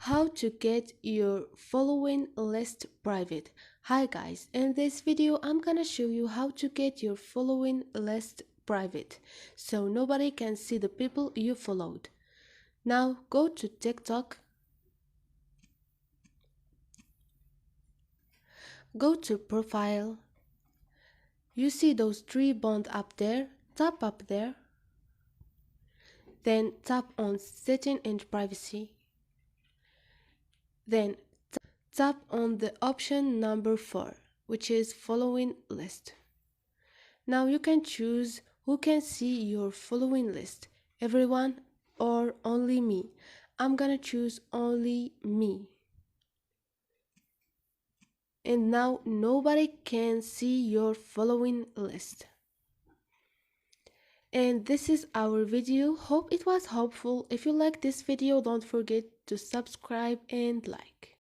How to get your following list private. Hi guys, in this video I'm gonna show you how to get your following list private so nobody can see the people you followed. Now go to TikTok, go to profile. You see those three buttons up there, tap up there, then tap on setting and privacy, then tap on the option number 4, which is following list. Now you can choose who can see your following list, everyone or only me. I'm gonna choose only me. And now nobody can see your following list. And this is our video. Hope it was helpful. If you like this video, don't forget to subscribe and like.